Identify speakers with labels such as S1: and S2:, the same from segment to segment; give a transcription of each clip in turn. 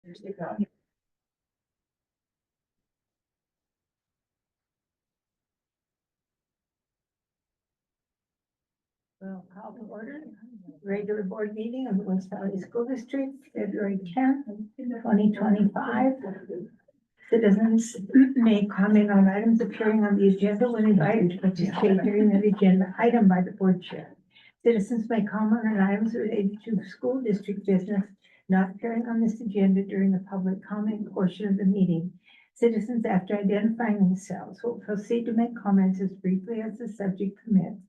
S1: Well, call to order, regular board meeting of the West Valley School District, February 10th, 2025. Citizens may comment on items appearing on the agenda when invited to participate during that agenda item by the board chair. Citizens may comment on items related to school district business not appearing on this agenda during the public comment portion of the meeting. Citizens, after identifying themselves, will proceed to make comments as briefly as the subject permits.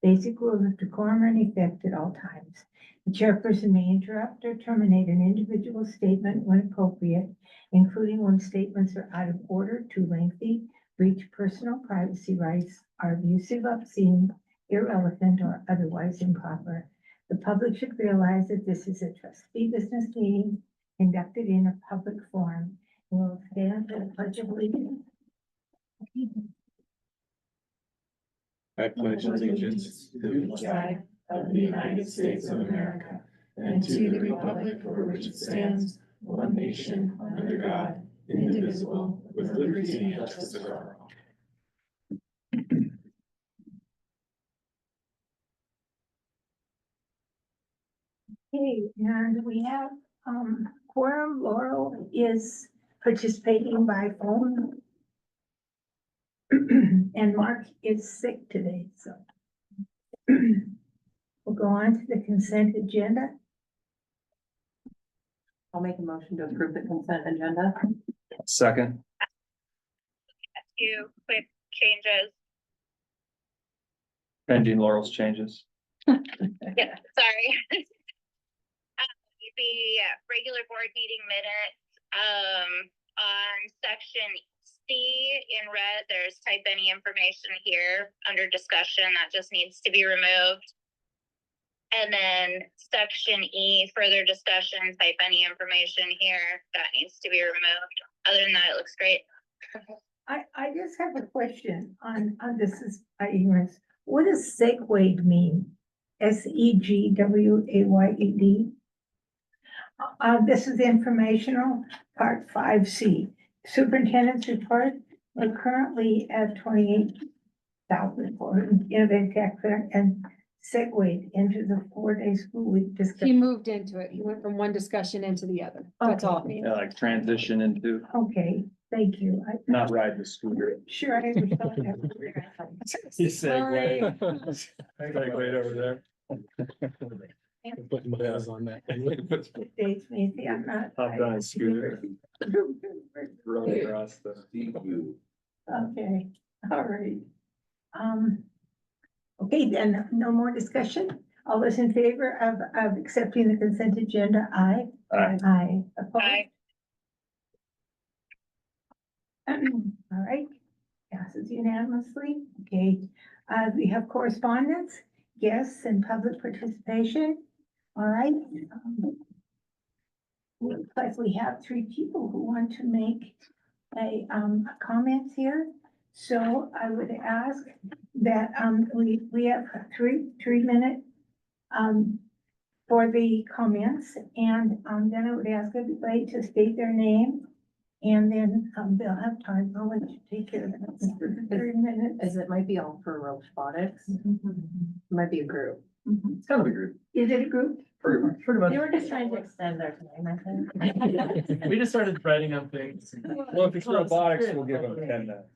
S1: Basic rules of decorum are in effect at all times. The chairperson may interrupt or terminate an individual statement when appropriate, including when statements are out of order, too lengthy, breach personal privacy rights, are abusive, obscene, irrelevant, or otherwise improper. The public should realize that this is a trustee business meeting conducted in a public forum. We'll stand for the pledge of allegiance.
S2: I pledge allegiance to the flag of the United States of America and to the republic for which it stands, one nation, under God, indivisible, with liberty and justice for all.
S1: Okay, and we have, quorum. Laurel is participating by phone. And Mark is sick today, so. We'll go on to the consent agenda.
S3: I'll make a motion to approve the consent agenda.
S2: Second.
S4: Few quick changes.
S2: Pending Laurel's changes.
S4: Yeah, sorry. The regular board meeting minutes, on section C in red, there's type any information here under discussion that just needs to be removed. And then section E, further discussion, type any information here that needs to be removed. Other than that, it looks great.
S1: I just have a question on this is my ignorance. What does segwayed mean? SEGWAYED? This is informational, part 5C. Superintendent's report. We're currently at 28,000 for innovative tech fair and segued into the 4-day school week
S5: He
S1: discussion.
S5: moved into it. He went from one discussion into the other. That's all it means.
S2: Yeah, like transition into,
S1: Okay, thank you.
S2: not ride the scooter.
S1: Sure, I understand that.
S2: You segue. Segue over there.
S6: Put my eyes on that.
S1: Dates me, see, I'm not.
S2: Hopped on a scooter. Run across the.
S1: Okay, all right. Okay, then no more discussion. All those in favor of accepting the consent agenda, aye.
S2: Aye.
S1: Aye. Opposed?
S4: Aye.
S1: All right, passes unanimously. Okay, we have correspondence, guests and public participation. All right. Looks like we have 3 people who want to make a comment here. So I would ask that we have three minute for the comments, and then I would ask everybody to state their name, and then they'll have time. I'll let you take care of that for 30 minutes.
S3: As it might be all for robotics, might be a group.
S2: It's kind of a group.
S1: Is it a group?
S2: Pretty much.
S3: They were just trying to extend their time, I think.
S2: We just started writing on things. Well, if it's robotics, we'll give them 10 minutes.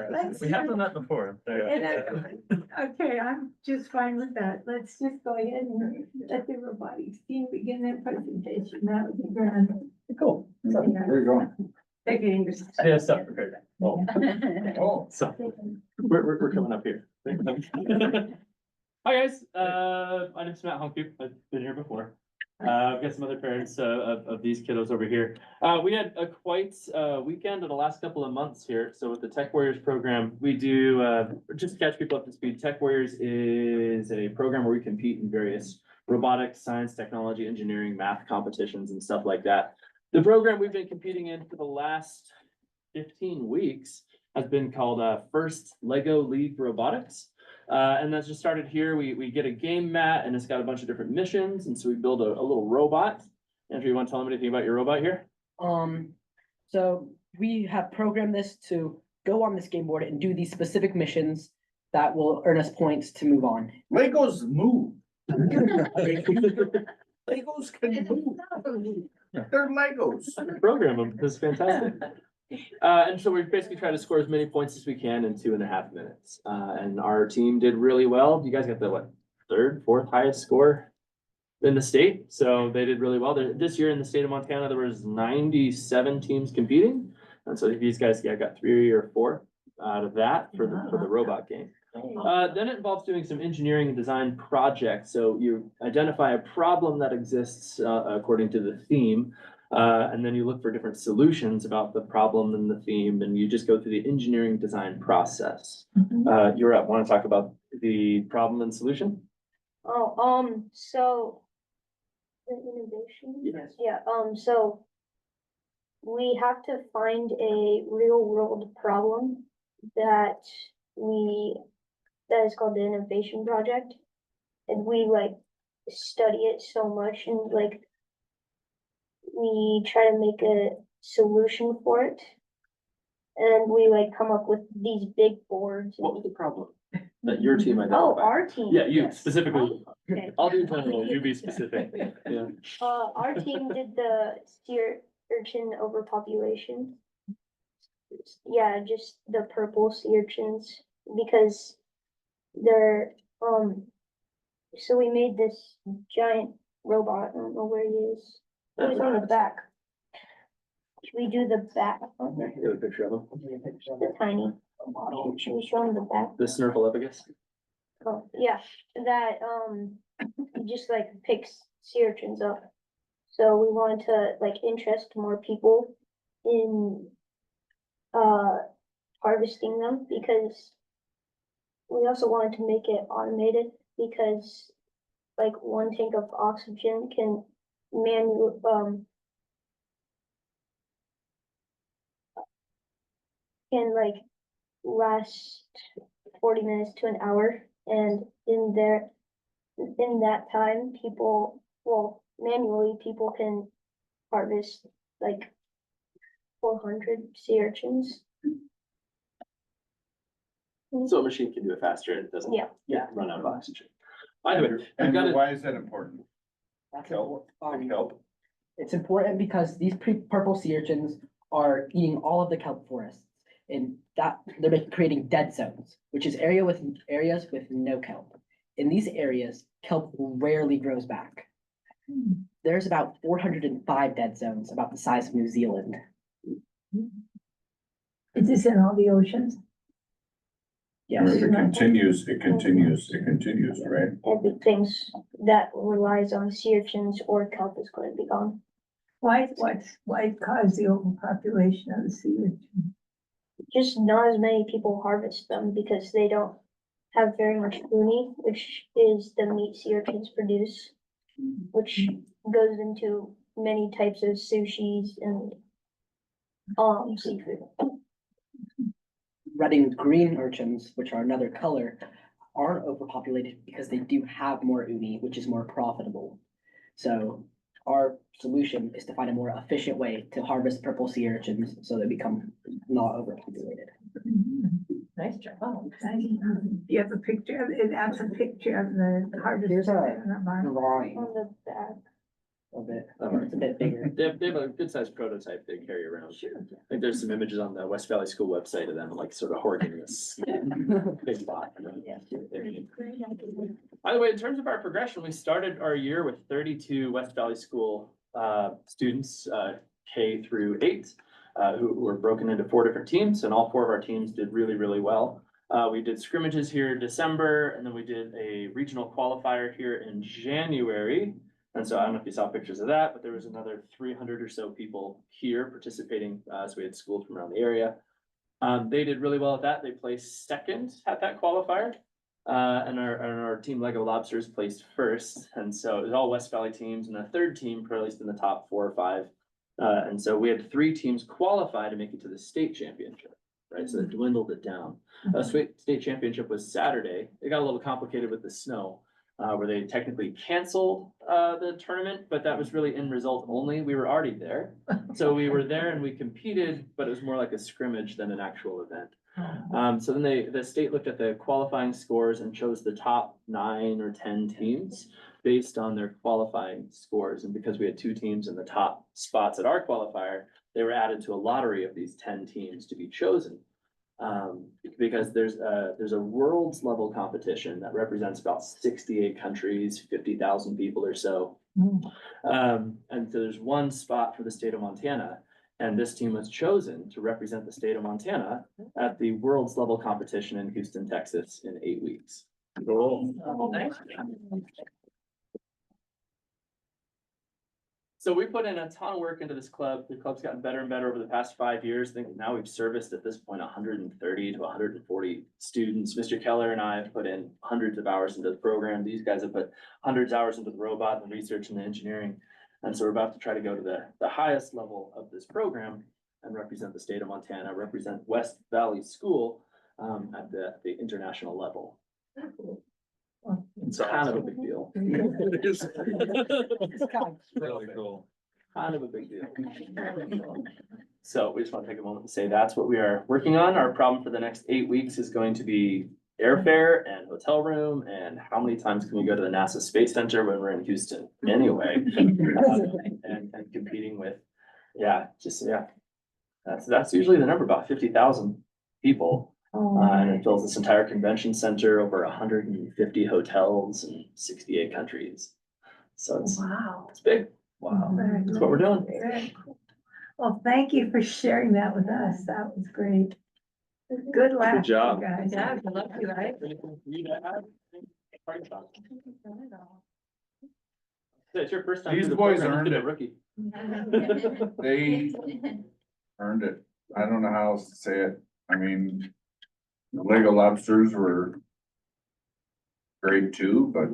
S1: Let's-
S2: We have done that before.
S1: Okay, I'm just fine with that. Let's just go ahead and let the robotics team begin their presentation. That would be grand.
S2: Cool. So, where are you going? Yeah, stuff prepared. Oh, so we're coming up here. Hi, guys. My name's Matt Honku. I've been here before. I've got some other parents of these kiddos over here. We had a quite weekend in the last couple of months here. So with the Tech Warriors program, we do, just to catch people up to speed, Tech Warriors is a program where we compete in various robotics, science, technology, engineering, math competitions and stuff like that. The program we've been competing in for the last 15 weeks has been called First Lego League Robotics. And that's just started here. We get a game mat and it's got a bunch of different missions. And so we build a little robot Andrew, you want to tell them anything about your robot here?
S7: So we have programmed this to go on this game board and do these specific missions that will earn us points to move on.
S8: Legos move. Legos can move. They're Legos.
S2: Program them, this is fantastic. And so we basically try to score as many points as we can in 2.5 minutes. And our team did really well. You guys got the what, third, fourth highest score in the state? So they did really well. This year in the state of Montana, there was 97 teams competing. And so these guys, yeah, got 3 or 4 out of that for the robot game. Then it involves doing some engineering and design projects. So you identify a problem that exists according to the theme. And then you look for different solutions about the problem and the theme, and you just go through the engineering design process. You're up. Want to talk about the problem and solution?
S9: Oh, so the innovation?
S2: Yes.
S9: Yeah, so we have to find a real world problem that is called the innovation project. And we like study it so much and like we try to make a solution for it. And we like come up with these big boards.
S2: What was the problem that your team
S9: Oh,
S2: identified?
S9: our team.
S2: Yeah, you
S9: Yes.
S2: specifically.
S9: Okay.
S2: I'll do general, you be specific. Yeah.
S9: Our team did the sea urchin overpopulation. Yeah, just the purple sea urchins because they're so we made this giant robot. I don't know where he is. Oh, he's on the back. Should we do the back?
S2: There, you have a picture of him.
S9: The tiny. Should we show him the back?
S2: The Snurfleupagus.
S9: Oh, yeah, that, just like picks sea urchins up. So we wanted to like interest more people in, harvesting them because we also wanted to make it automated because like one tank of oxygen can can like last 40 minutes to an hour. And in that time, manually, people can harvest like 400 sea urchins.
S2: So a machine can do it faster and it doesn't.
S9: Yeah.
S2: Run out of oxygen. By the way, we've
S8: And
S2: got it.
S8: why is that important?
S7: That's
S8: Kelp, like
S7: important.
S8: kelp?
S7: It's important because these purple sea urchins are eating all of the kelp forests. And that they're creating dead zones, which is areas with no kelp. In these areas, kelp rarely grows back. There's about 405 dead zones, about the size of New Zealand.
S1: Is this in all the oceans?
S7: Yes.
S8: It continues, right?
S9: Everything that relies on sea urchins or kelp is going to be gone.
S1: Why cause the overpopulation of the sea urchin?
S9: Just not as many people harvest them because they don't have very much uni, which is the meat sea urchins produce, which goes into many types of sushis and seafood.
S7: Red and green urchins, which are another color, aren't overpopulated because they do have more uni, which is more profitable. So our solution is to find a more efficient way to harvest purple sea urchins so they become not overpopulated.
S3: Nice job.
S1: Do you have a picture of it? That's a picture of the harvest.
S7: Here's a
S1: barn.
S7: drawing
S9: On the back.
S7: of it. It's a bit bigger.
S2: They have a good sized prototype they carry around. Sure. I think there's some images on the West Valley School website of them like sort of hoarding this big lot. By the way, in terms of our progression, we started our year with 32 West Valley School students, K through 8, who were broken into 4 different teams, and all 4 of our teams did really, really well. We did scrimmages here in December, and then we did a regional qualifier here in January. And so I don't know if you saw pictures of that, but there was another 300 or so people here participating. So we had schools from around the area. They did really well at that. They placed second at that qualifier. And our team Lego Lobsters placed first. And so it was all West Valley teams and a third team placed in the top 4 or 5. And so we had 3 teams qualify to make it to the state championship, right? So it dwindled it down. State championship was Saturday. It got a little complicated with the snow. where they technically canceled, the tournament, but that was really in result only. We were already there. So we were there and we competed, but it was more like a scrimmage than an actual event. So then the state looked at the qualifying scores and chose the top 9 or 10 teams based on their qualifying scores. And because we had 2 teams in the top spots at our qualifier, they were added to a lottery of these 10 teams to be chosen. Because there's a world's level competition that represents about 68 countries, 50,000 people or so. And so there's one spot for the state of Montana. And this team was chosen to represent the state of Montana at the world's level competition in Houston, Texas in 8 weeks.
S6: Cool.
S2: So we put in a ton of work into this club. The club's gotten better and better over the past 5 years. I think now we've serviced at this point 130 to 140 students. Mr. Keller and I have put in hundreds of hours into the program. These guys have put hundreds of hours into the robot and the research and the engineering. And so we're about to try to go to the highest level of this program and represent the state of Montana, represent West Valley School at the international level. It's kind of a big deal.
S6: It is.
S7: It's kind of-
S6: Really cool.
S2: Kind of a big deal. So we just want to take a moment to say that's what we are working on. Our problem for the next 8 weeks is going to be airfare and hotel room and how many times can we go to the NASA Space Center when we're in Houston anyway? And competing with, that's usually the number, about 50,000 people. And it fills this entire convention center, over 150 hotels in 68 countries. So
S1: Wow.
S2: it's big. Wow. That's what we're doing.
S1: Very cool. Well, thank you for sharing that with us. That was great. Good luck.
S2: Good job.
S1: you guys.
S5: Yeah, good luck to you, right?
S2: It's your first time.
S8: These
S2: through the
S8: boys
S2: program.
S8: earned
S2: You're a
S8: it.
S2: Rookie.
S8: They earned it. I don't know how else to say it. I mean, the Lego lobsters were grade 2, but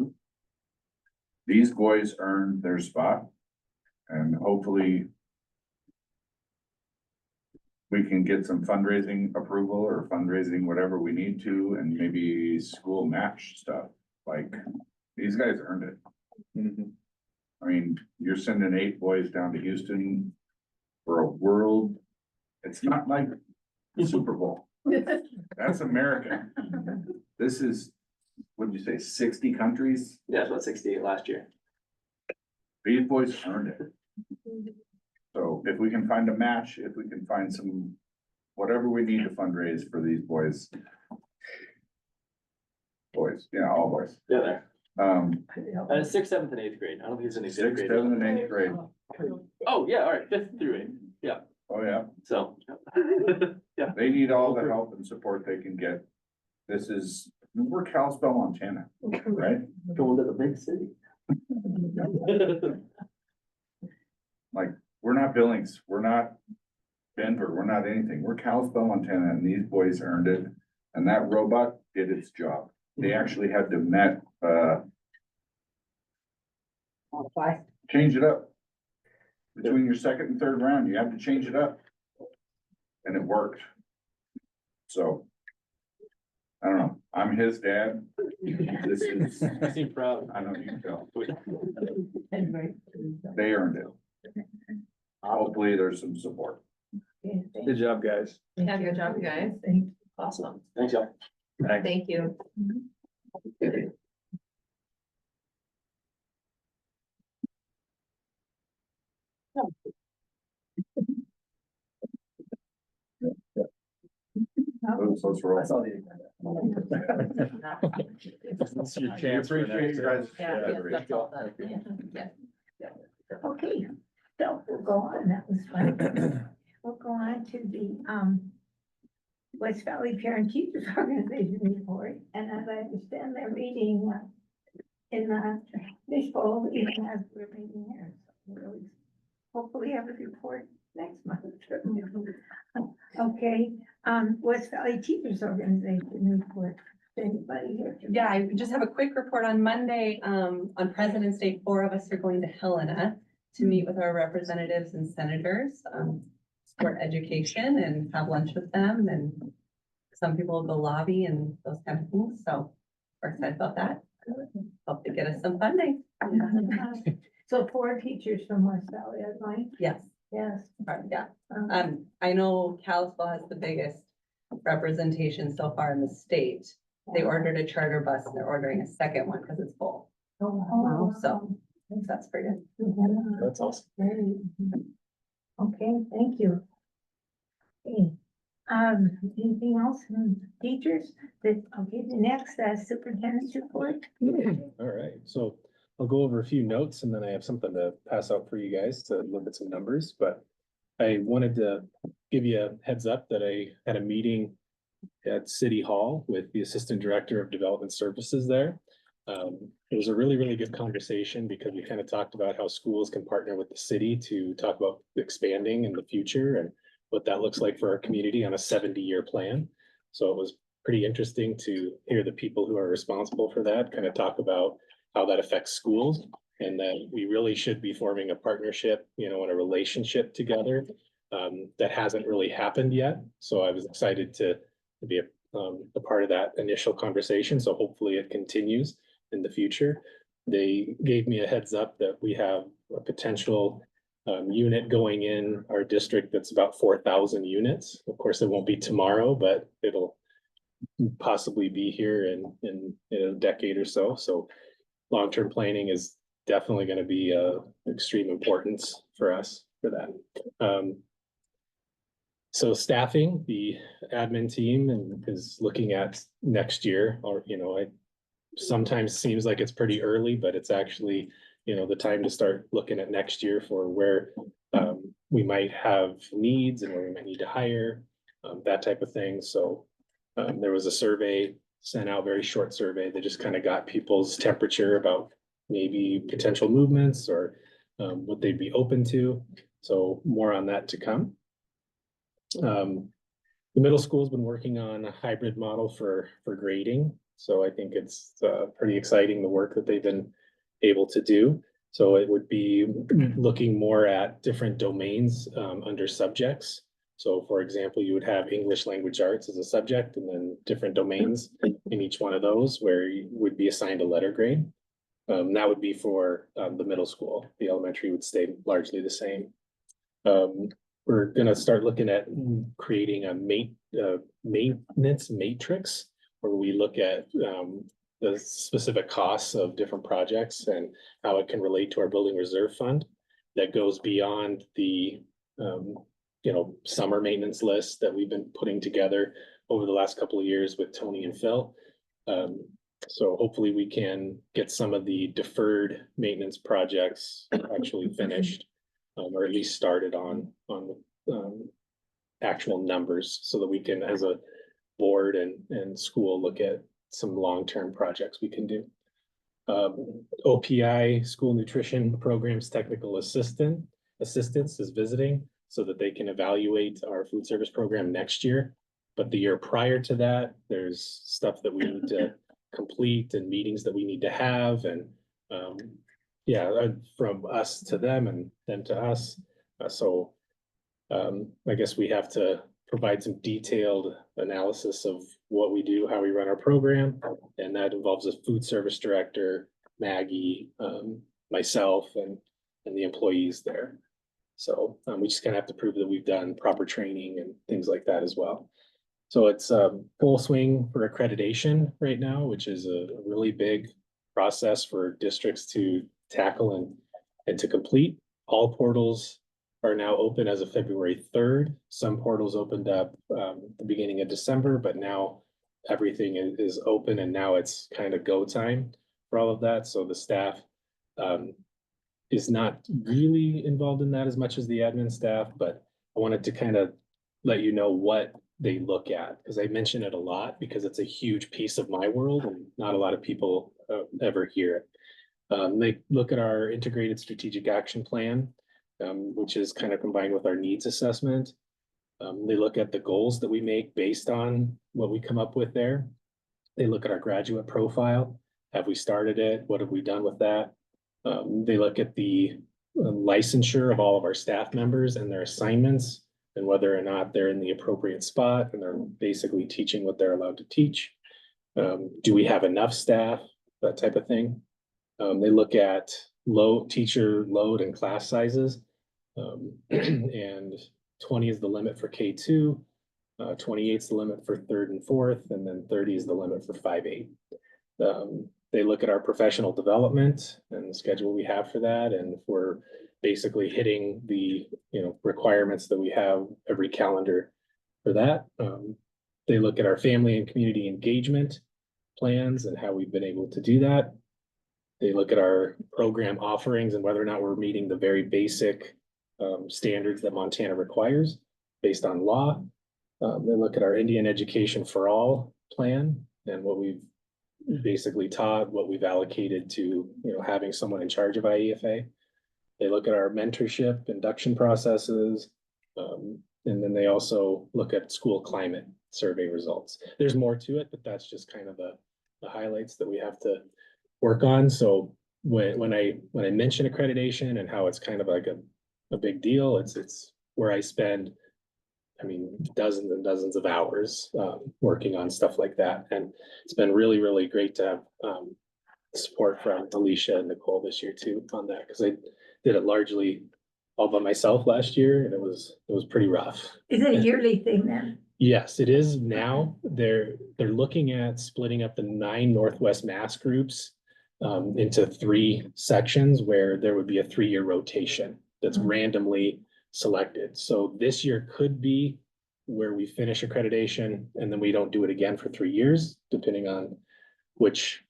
S8: these boys earned their spot. And hopefully we can get some fundraising approval or fundraising whatever we need to, and maybe school match stuff. Like, these guys earned it. I mean, you're sending 8 boys down to Houston for a world. It's not like the Super Bowl. That's America. This is, what'd you say, 60 countries?
S2: Yeah, it's about 68 last year.
S8: These boys earned it. So if we can find a match, if we can find some, whatever we need to fundraise for these boys. Yeah, all boys.
S2: Yeah, there.
S8: Um,
S2: 6th, 7th, and 8th grade. I don't think there's any
S8: 6th,
S2: 5th
S8: 7th,
S2: grade.
S8: and 8th grade.
S2: Oh, yeah, all right, 5th through 8th. Yeah,
S8: Oh, yeah.
S2: so. Yeah.
S8: They need all the help and support they can get. We're Kalispell, Montana, right?
S2: Going to the big city.
S8: Like, we're not Billings, we're not Denver, we're not anything. We're Kalispell, Montana, and these boys earned it. And that robot did its job. They actually had to change it up. Between your second and third round, you have to change it up. And it worked. So. I don't know, I'm his dad. This is,
S2: I seem proud.
S8: I don't need to tell. They earned it. Hopefully there's some support.
S6: Good job, guys.
S5: Yeah, good job, you guys.
S2: Awesome. Thanks, y'all.
S5: Thank you.
S8: Let's roll.
S6: It's your chance for
S8: Appreciate you guys.
S5: Yeah, that's all
S1: Okay, so we'll go on. That was fun. We'll go on to the, West Valley Parent Teachers Organization report, and as I understand, they're meeting in this fall, even as we're meeting here. So we'll hopefully have a report next month. Okay, West Valley Teachers Organization report. Anybody here?
S3: Yeah, I just have a quick report on Monday. On President's Day, 4 of us are going to Helena to meet with our representatives and senators, support education and have lunch with them. And some people will go lobby and those kind of things. So we're excited about that. Hope to get us some funding.
S1: So 4 teachers from West Valley, that's mine,
S3: Yes,
S1: yes.
S3: yeah.
S1: Um,
S3: I know Kalispell has the biggest representation so far in the state. They ordered a charter bus and they're ordering a second one because it's full.
S1: Oh,
S3: So I think that's pretty good.
S1: Yeah.
S2: That's awesome.
S1: Very- Okay, thank you. Okay, anything else from teachers? Okay, the next, superintendent's report.
S6: All right, so I'll go over a few notes and then I have something to pass out for you guys to look at some numbers, but I wanted to give you a heads up that I had a meeting at City Hall with the Assistant Director of Development Services there. It was a really, really good conversation because we kind of talked about how schools can partner with the city to talk about expanding in the future and what that looks like for our community on a 70-year plan. So it was pretty interesting to hear the people who are responsible for that kind of talk about how that affects schools and that we really should be forming a partnership, you know, and a relationship together that hasn't really happened yet. So I was excited to be a part of that initial conversation. So hopefully it continues in the future. They gave me a heads up that we have a potential unit going in our district that's about 4,000 units. Of course, it won't be tomorrow, but it'll possibly be here in a decade or so. So long-term planning is definitely going to be extreme importance for us for that. So staffing, the admin team is looking at next year, or, you know, it sometimes seems like it's pretty early, but it's actually, you know, the time to start looking at next year for where we might have needs and where we might need to hire, that type of thing. So there was a survey sent out, very short survey that just kind of got people's temperature about maybe potential movements or what they'd be open to. So more on that to come. The middle school's been working on a hybrid model for grading. So I think it's pretty exciting, the work that they've been able to do. So it would be looking more at different domains under subjects. So for example, you would have English language arts as a subject and then different domains in each one of those where you would be assigned a letter grade. That would be for the middle school. The elementary would stay largely the same. We're gonna start looking at creating a maintenance matrix where we look at the specific costs of different projects and how it can relate to our building reserve fund that goes beyond the you know, summer maintenance list that we've been putting together over the last couple of years with Tony and Phil. So hopefully we can get some of the deferred maintenance projects actually finished. Or at least started on actual numbers so that we can, as a board and school, look at some long-term projects we can do. OPI, School Nutrition Programs Technical Assistance is visiting so that they can evaluate our food service program next year. But the year prior to that, there's stuff that we need to complete and meetings that we need to have and yeah, from us to them and them to us. So I guess we have to provide some detailed analysis of what we do, how we run our program. And that involves a food service director, Maggie, myself, and the employees there. So we just kind of have to prove that we've done proper training and things like that as well. So it's full swing for accreditation right now, which is a really big process for districts to tackle and to complete. All portals are now open as of February 3rd. Some portals opened up the beginning of December, but now everything is open and now it's kind of go time for all of that. So the staff is not really involved in that as much as the admin staff, but I wanted to kind of let you know what they look at, because I mention it a lot because it's a huge piece of my world and not a lot of people ever hear it. They look at our integrated strategic action plan, which is kind of combined with our needs assessment. They look at the goals that we make based on what we come up with there. They look at our graduate profile. Have we started it? What have we done with that? They look at the licensure of all of our staff members and their assignments and whether or not they're in the appropriate spot and they're basically teaching what they're allowed to teach. Do we have enough staff? that type of thing. They look at teacher load and class sizes. And 20 is the limit for K2. 28 is the limit for third and fourth, and then 30 is the limit for 5-8. They look at our professional development and the schedule we have for that, and if we're basically hitting the requirements that we have every calendar for that. They look at our family and community engagement plans and how we've been able to do that. They look at our program offerings and whether or not we're meeting the very basic standards that Montana requires based on law. They look at our Indian Education for All plan and what we've basically taught, what we've allocated to having someone in charge of IEFA. They look at our mentorship induction processes. And then they also look at school climate survey results. There's more to it, but that's just kind of the highlights that we have to work on. So when I mention accreditation and how it's kind of like a big deal, it's where I spend, dozens and dozens of hours working on stuff like that. And it's been really, really great to have support from Alicia and Nicole this year too on that, because I did it largely all by myself last year, and it was pretty rough.
S1: Is it a yearly thing then?
S6: Yes, it is now. They're looking at splitting up the 9 Northwest Mass groups into 3 sections where there would be a 3-year rotation that's randomly selected. So this year could be where we finish accreditation and then we don't do it again for 3 years, depending on which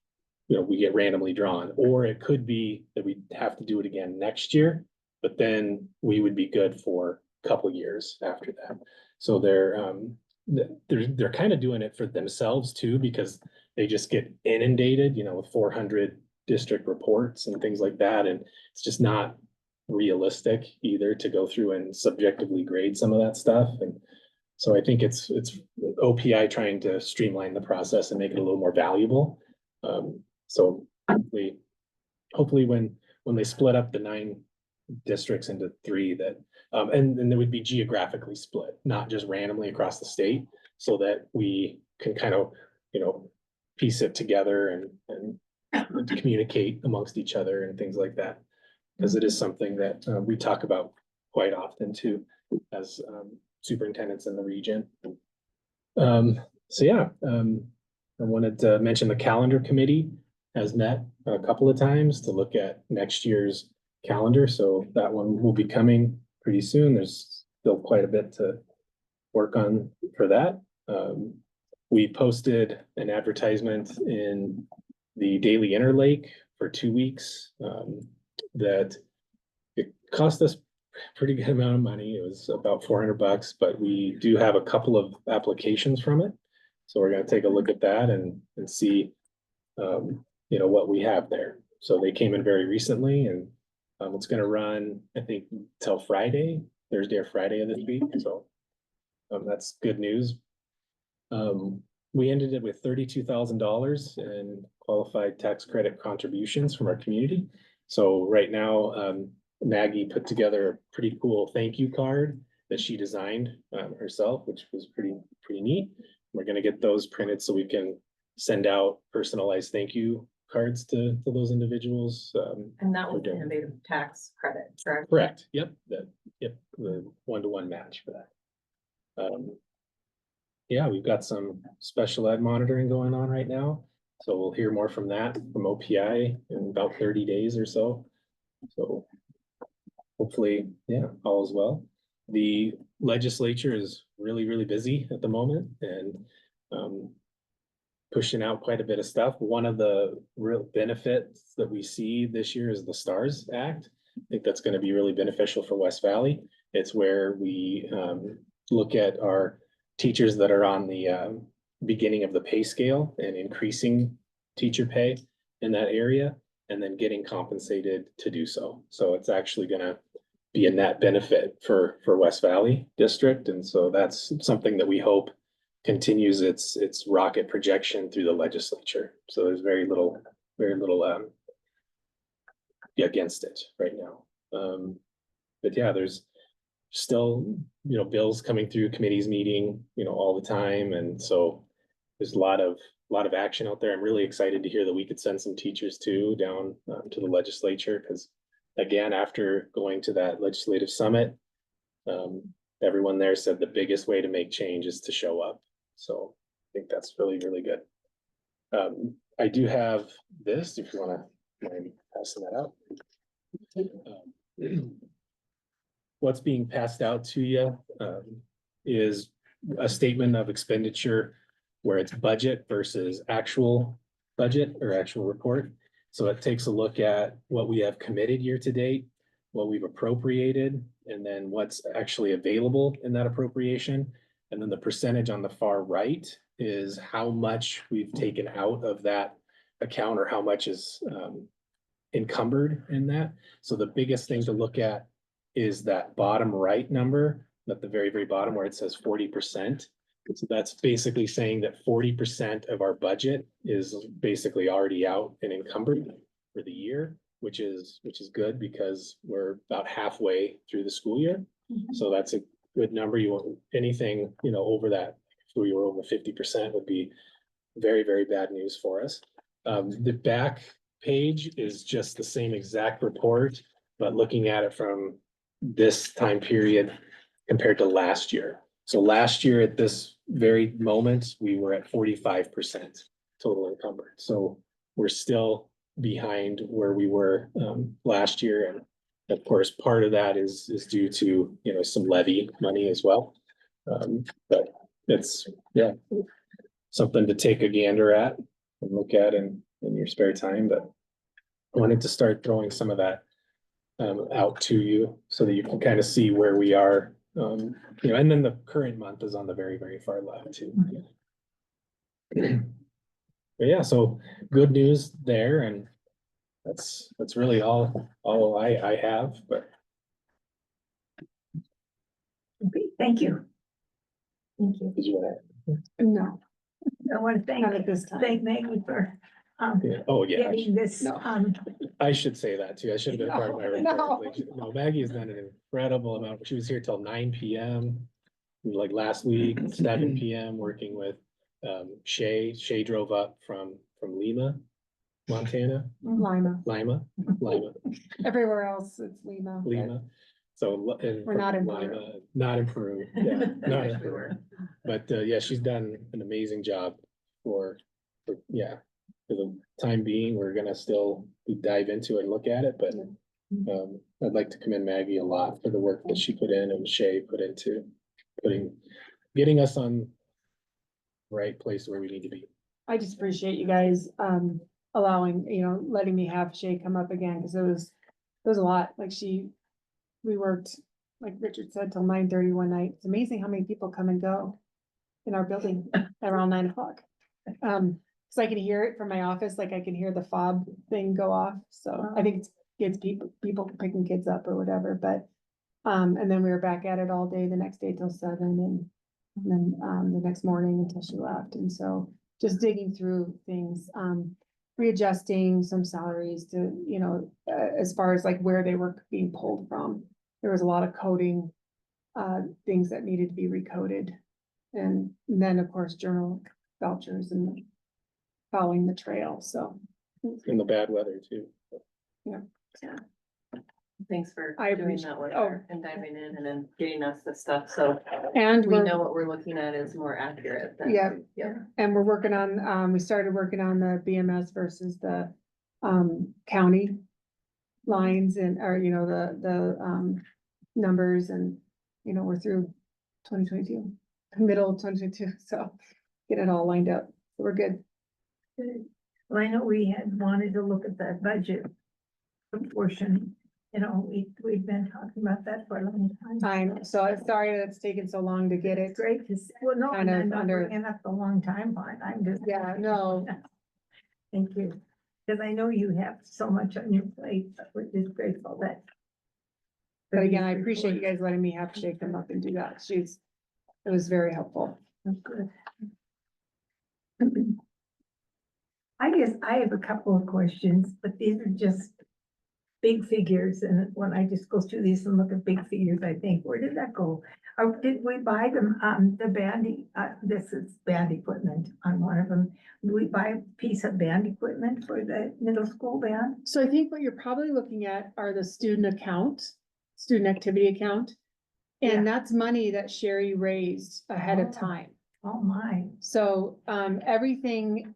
S6: we get randomly drawn. Or it could be that we have to do it again next year, but then we would be good for a couple years after that. So they're kind of doing it for themselves too, because they just get inundated, with 400 district reports and things like that. And it's just not realistic either to go through and subjectively grade some of that stuff. And so I think it's OPI trying to streamline the process and make it a little more valuable. So hopefully when they split up the 9 districts into 3 that, and they would be geographically split, not just randomly across the state, so that we can kind of, piece it together and communicate amongst each other and things like that. Because it is something that we talk about quite often too, as superintendents in the region. I wanted to mention the calendar committee has met a couple of times to look at next year's calendar. So that one will be coming pretty soon. There's still quite a bit to work on for that. We posted an advertisement in the Daily Interlake for 2 weeks. That it cost us a pretty good amount of money. It was about $400, but we do have a couple of applications from it. So we're going to take a look at that and see, what we have there. So they came in very recently, and it's going to run, I think, till Thursday or Friday of this week. So that's good news. We ended it with $32,000 in qualified tax credit contributions from our community. So right now, Maggie put together a pretty cool thank you card that she designed herself, which was pretty neat. We're going to get those printed so we can send out personalized thank you cards to those individuals.
S3: And that was innovative tax credit, correct?
S6: Correct. Yep. The 1-to-1 match for that. We've got some special ed monitoring going on right now. So we'll hear more from that from OPI in about 30 days or so. So hopefully, all is well. The legislature is really, really busy at the moment and pushing out quite a bit of stuff. One of the real benefits that we see this year is the STARS Act. I think that's going to be really beneficial for West Valley. It's where we look at our teachers that are on the beginning of the pay scale and increasing teacher pay in that area and then getting compensated to do so. So it's actually going to be a net benefit for West Valley District. And so that's something that we hope continues its rocket projection through the legislature. So there's very little against it right now. But there's still, bills coming through committees meeting, all the time. And so there's a lot of lot of action out there. I'm really excited to hear that we could send some teachers too down to the legislature, because again, after going to that legislative summit, everyone there said the biggest way to make change is to show up. So I think that's really, really good. I do have this, if you want to mind passing that out. What's being passed out to you is a statement of expenditure where it's budget versus actual budget or actual report. So it takes a look at what we have committed year to date, what we've appropriated, and then what's actually available in that appropriation. And then the percentage on the far right is how much we've taken out of that account or how much is encumbered in that. So the biggest thing to look at is that bottom right number at the very, very bottom where it says 40%. So that's basically saying that 40% of our budget is basically already out and encumbered for the year, which is good because we're about halfway through the school year. So that's a good number. You want anything, over that, if we were over 50% would be very, very bad news for us. The back page is just the same exact report, but looking at it from this time period compared to last year. So last year at this very moment, we were at 45% total encumbered. So we're still behind where we were last year. And of course, part of that is due to, some levy money as well. But it's, something to take a gander at and look at in your spare time. But I wanted to start throwing some of that out to you so that you can kind of see where we are. And then the current month is on the very, very far left too. But yeah, so good news there, and that's really all I have, but.
S1: Okay, thank you. Thank you.
S6: Did you want
S5: No,
S1: I want to
S5: not at this time.
S1: thank Maggie for
S6: to? Oh, yeah.
S1: getting this,
S5: No.
S6: I should say that too. I should have been part of my report.
S5: No.
S6: No, Maggie has done an incredible amount. She was here till 9 p.m. like last week, 7 p.m. working with Shay. Shay drove up from Lima, Montana.
S5: Lima. Everywhere else it's Lima.
S6: Lima. So
S5: We're not in
S6: Lima,
S5: Peru.
S6: not in Peru. Yeah, not in Peru. But yeah, she's done an amazing job for the time being. We're gonna still dive into it and look at it, but I'd like to commend Maggie a lot for the work that she put in and Shay put into getting us on the right place where we need to be.
S5: I just appreciate you guys allowing, letting me have Shay come up again, because it was a lot. Like we worked, like Richard said, till 9:30 one night. It's amazing how many people come and go in our building around 9 o'clock. So I can hear it from my office, like I can hear the fob thing go off. So I think it's people picking kids up or whatever, but and then we were back at it all day, the next day till 7, and then the next morning until she left. And so just digging through things, readjusting some salaries to, as far as like where they were being pulled from. There was a lot of coding, things that needed to be recoded. And then, of course, journal vouchers and following the trail, so.
S6: In the bad weather too.
S3: Thanks for
S5: I
S3: doing
S5: appreciate-
S3: that with
S5: oh.
S3: her and diving in and then getting us the stuff, so
S5: And
S3: we
S5: we're,
S3: know what we're looking at is more accurate than.
S5: Yeah.
S3: Yeah.
S5: and we're working on, we started working on the BMS versus the, county lines and, or, the numbers, and, we're through 2022, middle of 2022, so get it all lined up. So we're good.
S1: Good. Well, I know we had wanted to look at that budget proportion, we've been talking about that for a long time.
S5: So I'm sorry that it's taken so long to get it.
S1: It's great to see, well, no,
S5: Kind of
S1: I'm not
S5: under-
S1: bringing up the long time part, I'm just.
S5: Yeah, no.
S1: Thank you, because I know you have so much on your plate, but we're just grateful that.
S5: But again, I appreciate you guys letting me have to shake them up and do that. It was very helpful.
S1: That's good. I guess I have a couple of questions, but these are just big figures, and when I just go through these and look at big figures, I think, where did that go? Or did we buy them, the band, this is band equipment on one of them. Did we buy a piece of band equipment for the middle school band?
S5: So I think what you're probably looking at are the student activity account.
S1: Yeah.
S5: And that's money that Sherry raised ahead of
S1: Oh.
S5: time.
S1: Oh, my.
S5: So, everything,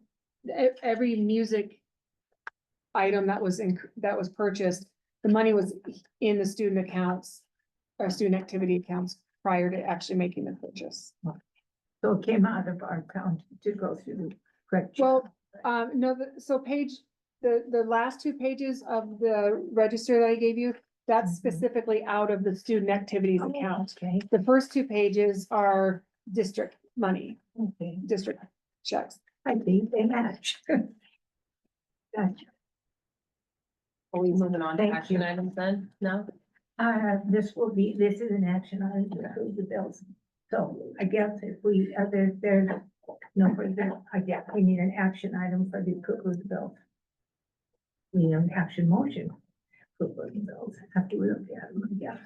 S5: every music item that was purchased, the money was in the student accounts or student activity accounts prior to actually making the purchase.
S1: So it came out of our account to go through the correct.
S5: Well, no, the last two pages of the register that I gave you, that's
S1: Mhm.
S5: specifically out of the student activities account.
S1: Okay,
S5: The first two pages are district money,
S1: okay.
S5: district checks.
S1: I think they match. Gotcha.
S3: Are we moving on to
S1: Thank
S3: action
S1: you.
S3: items then? No?
S1: This is an action item to approve the bills. So I guess if we, there's no further, I guess we need an action item for the approval of the bills. We need an action motion for the bills after we look at them, yeah.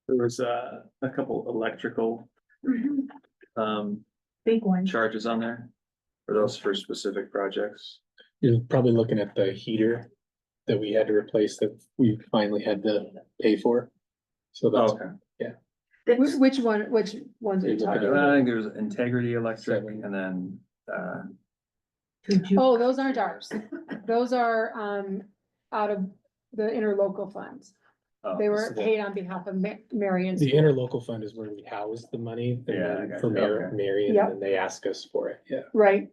S2: There was a couple electrical
S1: Big one.
S2: charges on there. For those for specific projects.
S6: You're probably looking at the heater that we had to replace that we finally had to pay for. So that's,
S5: Which ones are you
S6: You're looking
S5: talking
S6: at-
S5: about?
S2: I think there's Integrity Electric
S6: Seven.
S2: and then
S5: Oh, those aren't ours. Those are, out of the interlocal funds.
S2: oh,
S5: They were
S6: so-
S5: paid on behalf of Marion's.
S6: the interlocal fund is where we house the money. and
S2: Yeah,
S6: then
S2: I
S6: For
S2: got you. Okay.
S6: Marion,
S5: Yep.
S6: and then they ask us for it, yeah.
S5: Right,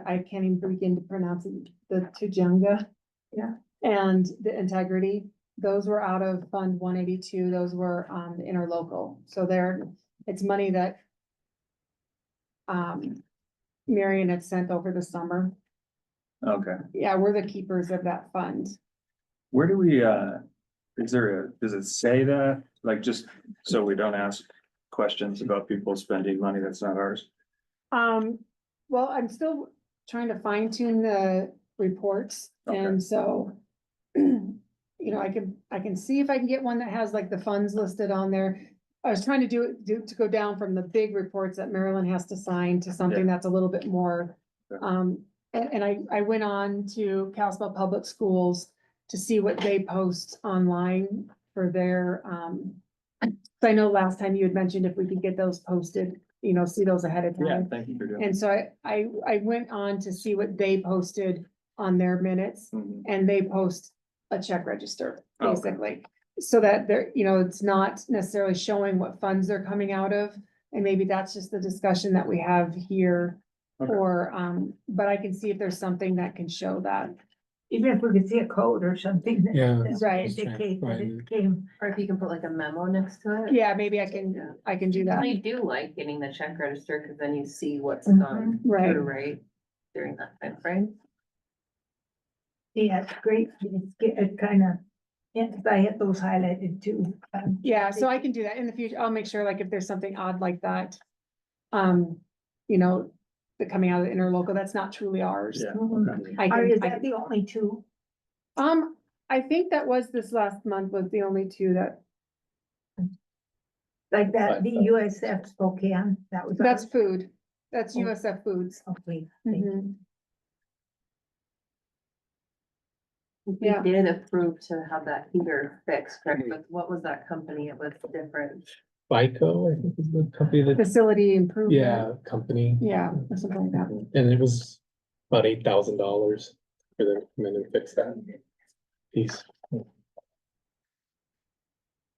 S5: I can't even begin to pronounce it, the Tujunga.
S1: Yeah.
S5: And the Integrity, those were out of Fund 182, those were, the interlocal, so it's money that Marion had sent over the summer.
S2: Okay.
S5: Yeah, we're the keepers of that fund.
S2: Where do we, does it say that? Like, just so we don't ask questions about people spending money that's not ours?
S5: Well, I'm still trying to fine tune the reports,
S2: Okay.
S5: and so. You know, I can see if I can get one that has like the funds listed on there. I was trying to to go down from the big reports that Maryland has to sign to something that's a little bit more.
S2: Yeah.
S5: And I went on to Kalispell Public Schools to see what they post online for their, so I know last time you had mentioned if we could get those posted, you know, see those ahead of
S2: Yeah,
S5: time.
S2: thank you for doing.
S5: And so I went on to see what they posted on their minutes,
S2: Mhm.
S5: and they post a check register,
S2: Okay.
S5: basically. So that they're, you know, it's not necessarily showing what funds they're coming out of, and maybe that's just the discussion that we have here.
S2: Okay.
S5: Or, but I can see if there's something that can show that.
S1: Even if we could see a code or something. that-
S6: Yeah.
S1: that
S5: Right.
S1: indicate that it came.
S3: Or if you can put like a memo next to it.
S5: Yeah, maybe I can do that.
S3: I do like getting the check register, because then you see what's
S1: Mhm.
S3: gone
S5: Right.
S3: through, right, during that time frame.
S1: Yeah, it's great. It kind of, yes, I had those highlighted too.
S5: Yeah, so I can do that in the future. I'll make sure, like, if there's something odd like that. You know, the coming out of the interlocal, that's not truly ours.
S2: Yeah,
S1: Mhm.
S2: okay.
S5: I
S1: Or is
S5: can,
S1: that the only two?
S5: I think that was this last month was the only two that,
S1: Like that,
S6: But-
S1: the USF Spokane, that was.
S5: that's
S1: ours?
S5: food. That's
S1: Oh.
S5: USF Foods.
S1: Okay, thank you.
S5: Mhm.
S3: We
S5: Yeah.
S3: did approve to have that heater fixed, correct, but what was that company? It was different.
S6: FICO, I think is the company that,
S5: Facility improvement.
S6: yeah, company.
S5: Yeah, or something like that.
S6: And it was about $8,000 for them to come in and fix that piece.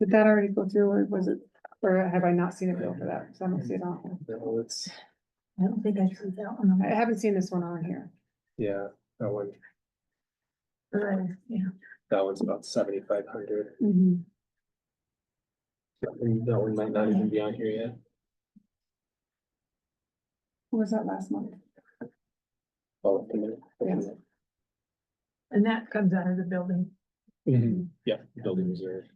S5: Did that already go through, or was it, or have I not seen a bill for that? 'Cause I don't see it on here.
S6: No, it's,
S1: I don't think I see that one.
S5: I haven't seen this one on here.
S6: yeah, that one,
S1: Yeah,
S6: that one's about 7,500.
S5: Mhm.
S6: And that one might not even be on here yet.
S5: What was that last month?
S6: Oh, a minute.
S5: Yeah.
S1: and that comes out of the building.
S6: Mhm. Yeah, building reserve.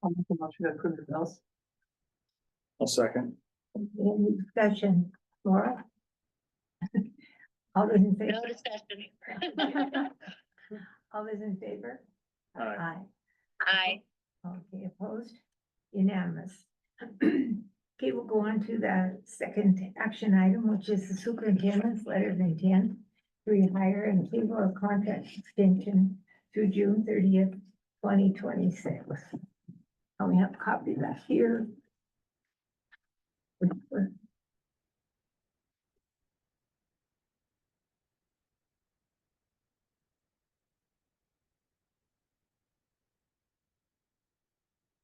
S5: I'll make a motion to approve the bills.
S2: I'll second.
S1: Any discussion, Laura? All those in favor?
S4: No discussion.
S1: All those in favor?
S2: Aye.
S4: Aye.
S1: Okay, opposed? Unanimous. Okay, we'll go on to the second action item, which is the superintendent's letter of intent to rehire and table a contract extension through June 30th, 2026. And we have a copy of that here.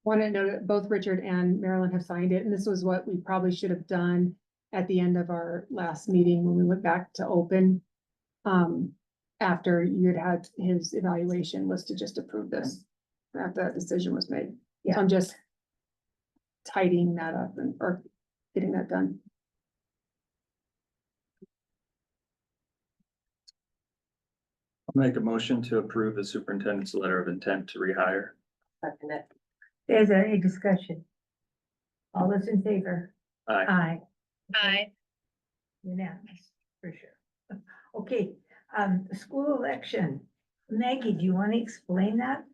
S5: Want to note that both Richard and Marilyn have signed it, and this was what we probably should have done at the end of our last meeting when we went back to open. After you had his evaluation, was to just approve this after that decision was made.
S1: Yeah.
S5: So I'm just tidying that up or getting that done.
S2: I'll make a motion to approve the superintendent's letter of intent to rehire.
S3: Second it.
S1: Is there any discussion? All those in favor?
S2: Aye.
S1: Aye.
S4: Aye.
S1: Unanimous, for sure. Okay, the school election. Maggie, do you want to explain that?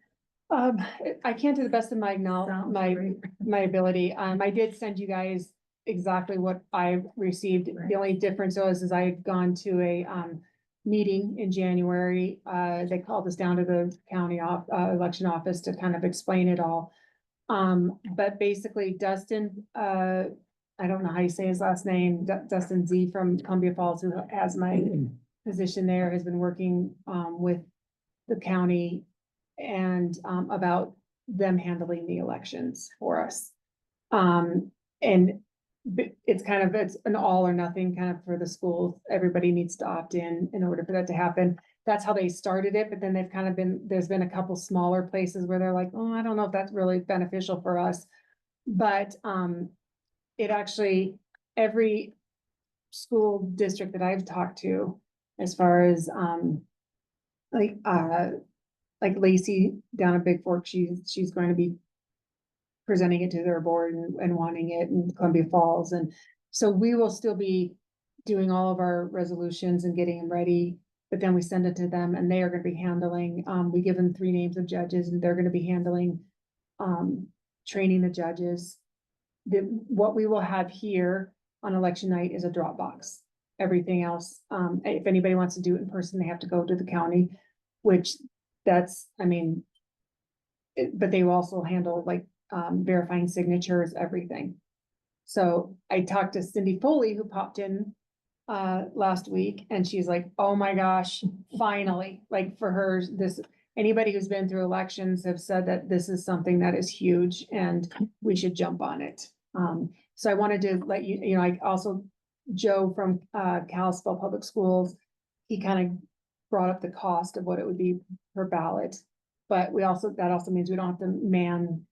S5: I can't do the best of my
S1: Sounds
S5: my
S1: great.
S5: ability. I did send you guys exactly what I received.
S1: Right.
S5: The only difference is I had gone to a meeting in January. They called us down to the county election office to kind of explain it all. But basically Dustin, I don't know how you say his last name, Dustin Z from Columbia Falls, who has my position there, has been working with the county and about them handling the elections for us. And it's an all or nothing kind of for the schools. Everybody needs to opt in order for that to happen. That's how they started it, but then there's been a couple smaller places where they're like, oh, I don't know if that's really beneficial for us. But it actually, every school district that I've talked to, as far as like Lacey down at Big Fork, she's going to be presenting it to their board and wanting it in Columbia Falls. And so we will still be doing all of our resolutions and getting them ready, but then we send it to them and they are going to be handling, we give them 3 names of judges and they're going to be handling training the judges. What we will have here on election night is a drop box. Everything else, if anybody wants to do it in person, they have to go to the county, which that's, I mean, but they will also handle like verifying signatures, everything. So I talked to Cindy Foley, who popped in last week, and she's like, oh my gosh, finally, like for her, anybody who's been through elections have said that this is something that is huge and we should jump on it. So I wanted to let you, I also, Joe from Kalispell Public Schools, he kind of brought up the cost of what it would be per ballot. But that also means we don't have to man,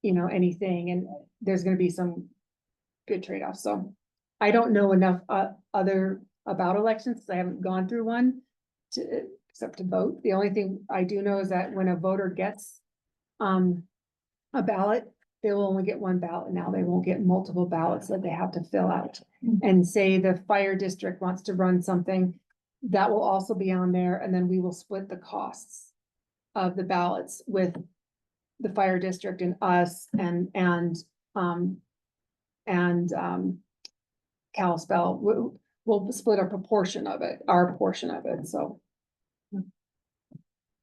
S5: anything, and there's gonna be some good trade-offs. So I don't know enough other about elections, because I haven't gone through one except to vote. The only thing I do know is that when a voter gets a ballot, they will only get one ballot now. They won't get multiple ballots that they have to fill out. And say the fire district wants to run something, that will also be on there, and then we will split the costs of the ballots with the fire district and us and Kalispell. We'll split our portion of it, so.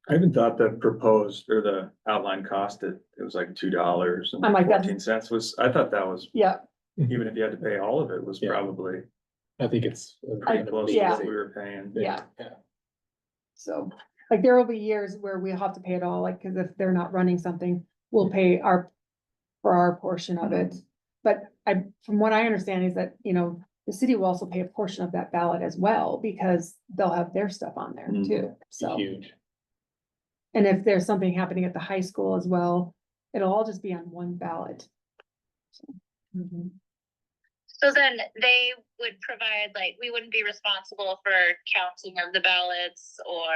S2: I even thought the proposed or the outline cost, it was like $2
S5: I'm like,
S2: and
S5: that's-
S2: 14 cents I thought that was,
S5: Yeah,
S2: even if you had to pay all of it, was
S6: Yeah.
S2: probably
S6: I think it's.
S2: pretty close to
S5: yeah.
S2: what we were paying.
S5: yeah.
S6: Yeah.
S5: So, like, there will be years where we'll have to pay it all, like, cause if they're not running something, we'll pay for our portion of it. But from what I understand is that, the city will also pay a portion of that ballot as well, because they'll have their stuff on there
S2: Mhm.
S5: too, so.
S6: Huge.
S5: And if there's something happening at the high school as well, it'll all just be on one ballot.
S4: So then they would provide, like, we wouldn't be responsible for counting of the ballots or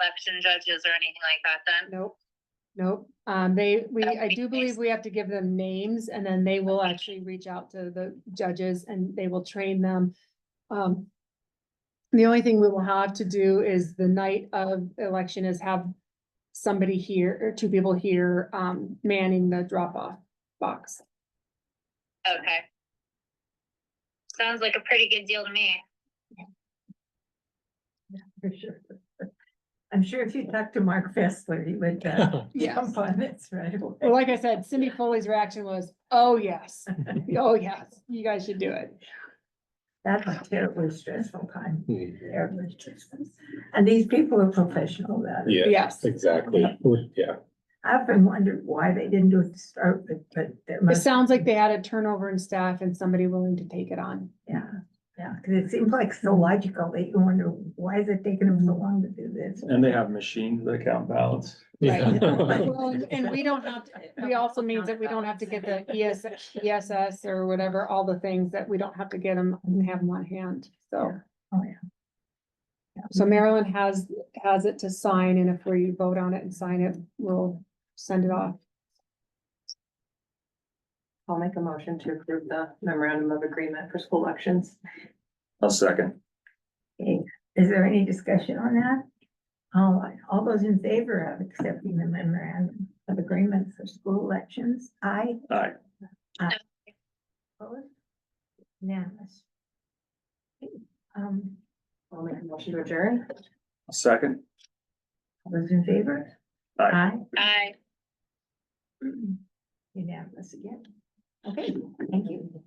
S4: election judges or anything like that then?
S5: Nope. Nope, I do believe we have to give them names and then they will actually reach out to the judges and they will train them. The only thing we will have to do is the night of election is have somebody here or two people here, manning the drop-off box.
S4: Okay. Sounds like a pretty good deal to me.
S1: For sure. I'm sure if you talked to Mark Fessler, he would
S5: Yes.
S1: jump on this right away.
S5: Well, like I said, Cindy Foley's reaction was, oh, yes, oh, yes, you guys should do it.
S1: That's a terribly stressful time,
S6: Hmm.
S1: terribly stressful. And these people are professional about it.
S6: Yeah,
S5: Yes.
S6: exactly. Yeah.
S1: I often wondered why they didn't do it to start with, but there
S5: It
S1: must.
S5: sounds like they had a turnover in staff and somebody willing to take it on.
S1: Yeah, because it seems like so logical that you wonder, why is it taking them so long to do this?
S2: And they have machines that count ballots.
S5: Right.
S6: Yeah.
S5: Well, and we don't have, to. We also means that we don't have to get the ESS or whatever, all the things that we don't have to get them and have them on hand, so.
S1: Oh, yeah.
S5: So Marilyn has it to sign, and if we vote on it and sign it, we'll send it off.
S3: I'll make a motion to approve the memorandum of agreement for school elections.
S2: I'll second.
S1: Okay, is there any discussion on that? All those in favor of accepting the memorandum of agreement for school elections, aye?
S2: Aye.
S1: Opposed? Unanimous. Okay,
S3: I'll make a motion to adjourn.
S2: I'll second.
S1: all those in favor?
S2: Aye.
S4: Aye.
S1: Unanimous again. Okay, thank you.